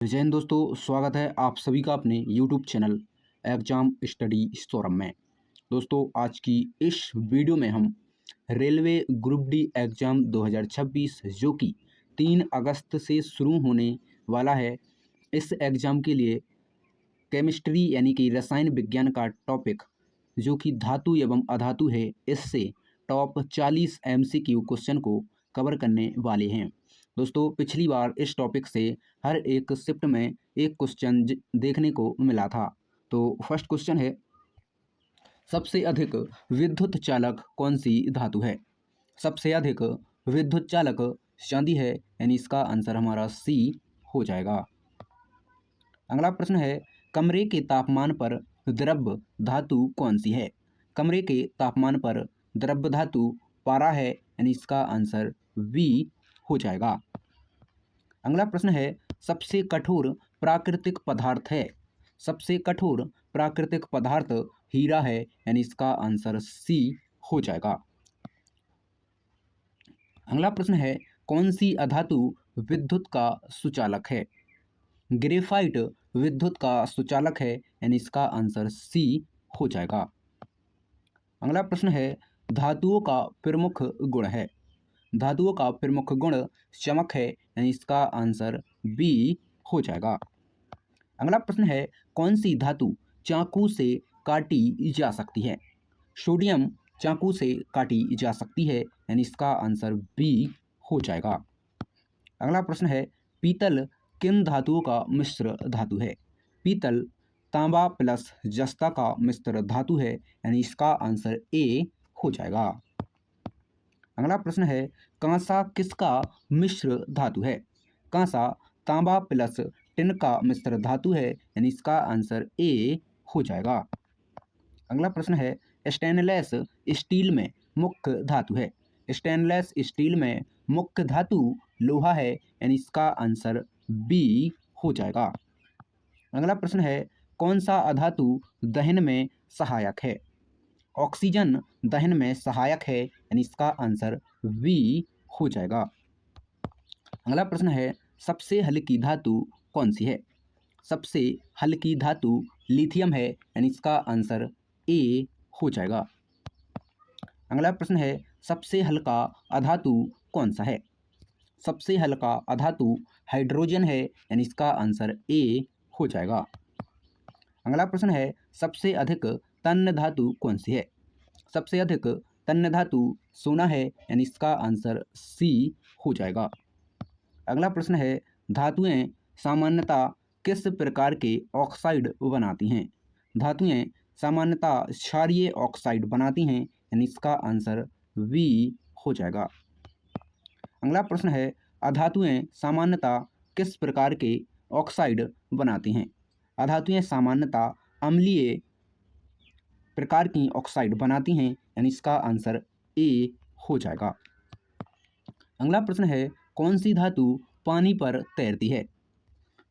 जय हिंद दोस्तों, स्वागत है आप सभी का अपने YouTube channel exam study forum में। दोस्तों, आज की इस वीडियो में हम रेलवे ग्रुप डी एग्ज़ाम 2026 जो कि 3 अगस्त से शुरू होने वाला है, इस एग्ज़ाम के लिए केमिस्ट्री यानी कि रसायन विज्ञान का टॉपिक जो कि धातु एवं अधातु है, इससे टॉप 40 MCQ क्वेश्चन को कवर करने वाले हैं। दोस्तों, पिछली बार इस टॉपिक से हर एक शिफ्ट में एक क्वेश्चन देखने को मिला था। तो फर्स्ट क्वेश्चन है, सबसे अधिक विद्युत चालक कौन सी धातु है? सबसे अधिक विद्युत चालक चांदी है, यानी इसका आंसर हमारा सी हो जाएगा। अगला प्रश्न है, कमरे के तापमान पर द्रव्य धातु कौन सी है? कमरे के तापमान पर द्रव्य धातु पारा है, यानी इसका आंसर बी हो जाएगा। अगला प्रश्न है, सबसे कठोर प्राकृतिक पदार्थ है? सबसे कठोर प्राकृतिक पदार्थ हीरा है, यानी इसका आंसर सी हो जाएगा। अगला प्रश्न है, कौन सी अधातु विद्युत का सुचालक है? ग्रेफाइट विद्युत का सुचालक है, यानी इसका आंसर सी हो जाएगा। अगला प्रश्न है, धातुओं का प्रमुख गुण है? धातुओं का प्रमुख गुण चमक है, यानी इसका आंसर बी हो जाएगा। अगला प्रश्न है, कौन सी धातु चाकू से काटी जा सकती है? सोडियम चाकू से काटी जा सकती है, यानी इसका आंसर बी हो जाएगा। अगला प्रश्न है, पीतल किन धातुओं का मिश्र धातु है? पीतल तांबा प्लस जस्ता का मिश्र धातु है, यानी इसका आंसर ए हो जाएगा। अगला प्रश्न है, कांसा किसका मिश्र धातु है? कांसा तांबा प्लस टिन का मिश्र धातु है, यानी इसका आंसर ए हो जाएगा। अगला प्रश्न है, स्टेनलेस स्टील में मुख्य धातु है? स्टेनलेस स्टील में मुख्य धातु लोहा है, यानी इसका आंसर बी हो जाएगा। अगला प्रश्न है, कौन सा अधातु दहन में सहायक है? ऑक्सीजन दहन में सहायक है, यानी इसका आंसर बी हो जाएगा। अगला प्रश्न है, सबसे हल्की धातु कौन सी है? सबसे हल्की धातु लिथियम है, यानी इसका आंसर ए हो जाएगा। अगला प्रश्न है, सबसे हल्का अधातु कौन सा है? सबसे हल्का अधातु हाइड्रोजन है, यानी इसका आंसर ए हो जाएगा। अगला प्रश्न है, सबसे अधिक तन्य धातु कौन सी है? सबसे अधिक तन्य धातु सोना है, यानी इसका आंसर सी हो जाएगा। अगला प्रश्न है, धातुएं सामान्यतः किस प्रकार के ऑक्साइड बनाती हैं? धातुएं सामान्यतः क्षारीय ऑक्साइड बनाती हैं, यानी इसका आंसर बी हो जाएगा। अगला प्रश्न है, अधातुएं सामान्यतः किस प्रकार के ऑक्साइड बनाती हैं? अधातुएं सामान्यतः अम्लीय प्रकार की ऑक्साइड बनाती हैं, यानी इसका आंसर ए हो जाएगा। अगला प्रश्न है, कौन सी धातु पानी पर तैरती है?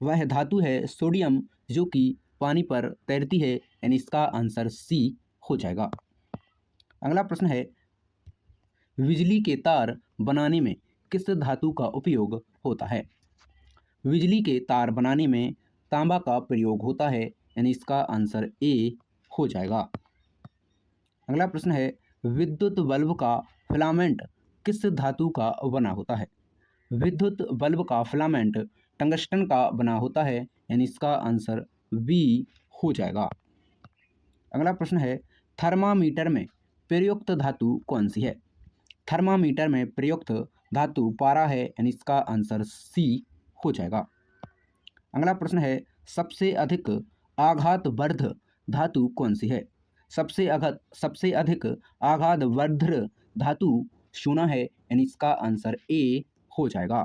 वह धातु है सोडियम जो कि पानी पर तैरती है, यानी इसका आंसर सी हो जाएगा। अगला प्रश्न है, बिजली के तार बनाने में किस धातु का उपयोग होता है? बिजली के तार बनाने में तांबा का प्रयोग होता है, यानी इसका आंसर ए हो जाएगा। अगला प्रश्न है, विद्युत बल्ब का फिलामेंट किस धातु का बना होता है? विद्युत बल्ब का फिलामेंट टंगस्टन का बना होता है, यानी इसका आंसर बी हो जाएगा। अगला प्रश्न है, थर्मामीटर में प्रयुक्त धातु कौन सी है? थर्मामीटर में प्रयुक्त धातु पारा है, यानी इसका आंसर सी हो जाएगा। अगला प्रश्न है, सबसे अधिक आघातवर्ध धातु कौन सी है? सबसे अधिक आघातवर्ध धातु सोना है, यानी इसका आंसर ए हो जाएगा।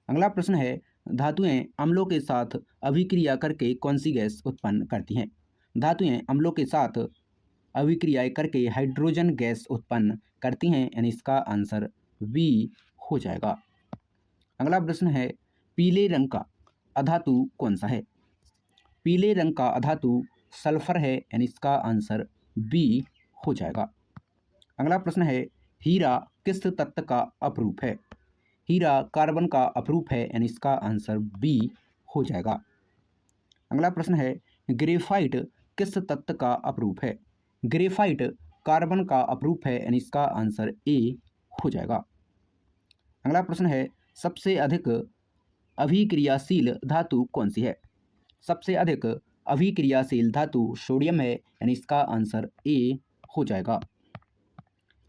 अगला प्रश्न है, धातुएं अम्लों के साथ अभिक्रिया करके कौन सी गैस उत्पन्न करती हैं? धातुएं अम्लों के साथ अभिक्रिया करके हाइड्रोजन गैस उत्पन्न करती हैं, यानी इसका आंसर बी हो जाएगा। अगला प्रश्न है, पीले रंग का अधातु कौन सा है? पीले रंग का अधातु सल्फर है, यानी इसका आंसर बी हो जाएगा। अगला प्रश्न है, हीरा किस तत्व का अपरूप है? हीरा कार्बन का अपरूप है, यानी इसका आंसर बी हो जाएगा। अगला प्रश्न है, ग्रेफाइट किस तत्व का अपरूप है? ग्रेफाइट कार्बन का अपरूप है, यानी इसका आंसर ए हो जाएगा। अगला प्रश्न है, सबसे अधिक अभिक्रियाशील धातु कौन सी है? सबसे अधिक अभिक्रियाशील धातु सोडियम है, यानी इसका आंसर ए हो जाएगा।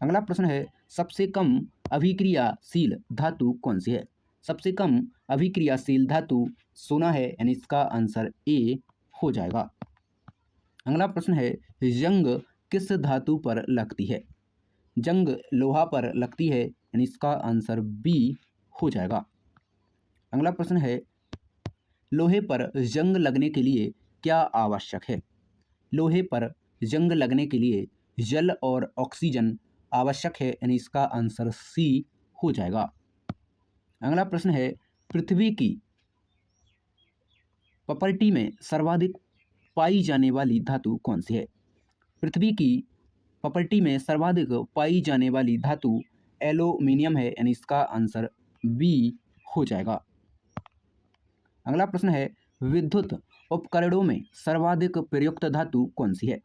अगला प्रश्न है, सबसे कम अभिक्रियाशील धातु कौन सी है? सबसे कम अभिक्रियाशील धातु सोना है, यानी इसका आंसर ए हो जाएगा। अगला प्रश्न है, जंग किस धातु पर लगती है? जंग लोहा पर लगती है, यानी इसका आंसर बी हो जाएगा। अगला प्रश्न है, लोहे पर जंग लगने के लिए क्या आवश्यक है? लोहे पर जंग लगने के लिए जल और ऑक्सीजन आवश्यक है, यानी इसका आंसर सी हो जाएगा। अगला प्रश्न है, पृथ्वी की प्रॉपर्टी में सर्वाधिक पाई जाने वाली धातु कौन सी है? पृथ्वी की प्रॉपर्टी में सर्वाधिक पाई जाने वाली धातु एल्यूमिनियम है, यानी इसका आंसर बी हो जाएगा। अगला प्रश्न है, विद्युत उपकरणों में सर्वाधिक प्रयुक्त धातु कौन सी है?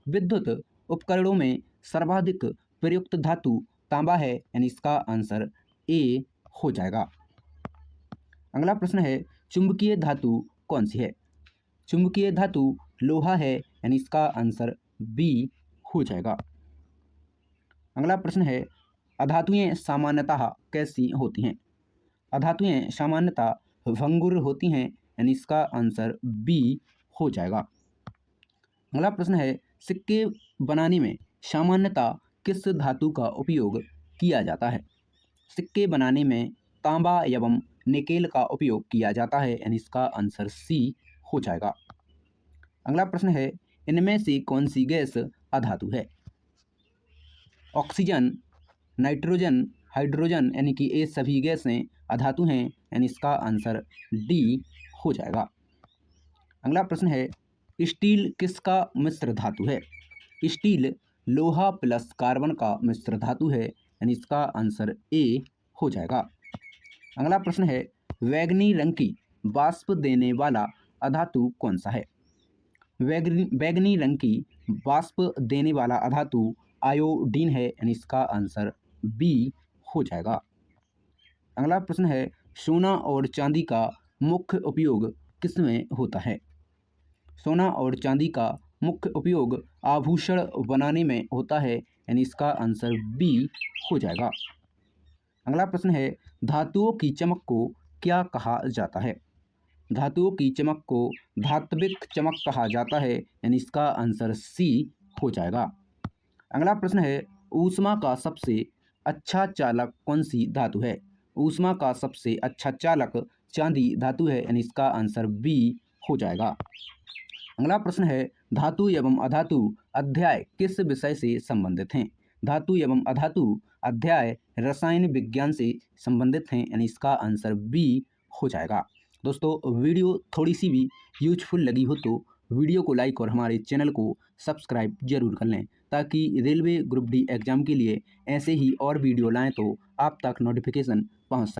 विद्युत उपकरणों में सर्वाधिक प्रयुक्त धातु तांबा है, यानी इसका आंसर ए हो जाएगा। अगला प्रश्न है, चुंबकीय धातु कौन सी है? चुंबकीय धातु लोहा है, यानी इसका आंसर बी हो जाएगा। अगला प्रश्न है, अधातुएं सामान्यतः कैसी होती हैं? अधातुएं सामान्यतः भंगुर होती हैं, यानी इसका आंसर बी हो जाएगा। अगला प्रश्न है, सिक्के बनाने में सामान्यतः किस धातु का उपयोग किया जाता है? सिक्के बनाने में तांबा एवं निकेल का उपयोग किया जाता है, यानी इसका आंसर सी हो जाएगा। अगला प्रश्न है, इनमें से कौन सी गैस अधातु है? ऑक्सीजन, नाइट्रोजन, हाइड्रोजन, यानी कि ये सभी गैसें अधातु हैं, यानी इसका आंसर डी हो जाएगा। अगला प्रश्न है, स्टील किसका मिश्र धातु है? स्टील लोहा प्लस कार्बन का मिश्र धातु है, यानी इसका आंसर ए हो जाएगा। अगला प्रश्न है, बैंगनी रंग की वाष्प देने वाला अधातु कौन सा है? बैंगनी रंग की वाष्प देने वाला अधातु आयोडीन है, यानी इसका आंसर बी हो जाएगा। अगला प्रश्न है, सोना और चांदी का मुख्य उपयोग किसमें होता है? सोना और चांदी का मुख्य उपयोग आभूषण बनाने में होता है, यानी इसका आंसर बी हो जाएगा। अगला प्रश्न है, धातुओं की चमक को क्या कहा जाता है? धातुओं की चमक को धात्विक चमक कहा जाता है, यानी इसका आंसर सी हो जाएगा। अगला प्रश्न है, ऊष्मा का सबसे अच्छा चालक कौन सी धातु है? ऊष्मा का सबसे अच्छा चालक चांदी धातु है, यानी इसका आंसर बी हो जाएगा। अगला प्रश्न है, धातु एवं अधातु अध्याय किस विषय से संबंधित हैं? धातु एवं अधातु अध्याय रसायन विज्ञान से संबंधित हैं, यानी इसका आंसर बी हो जाएगा। दोस्तों, वीडियो थोड़ी सी भी यूजफुल लगी हो तो वीडियो को लाइक और हमारे चैनल को सब्सक्राइब जरूर कर लें, ताकि रेलवे ग्रुप डी एग्ज़ाम के लिए ऐसे ही और वीडियो लाएँ तो आप तक नोटिफिकेशन पहुँच सके।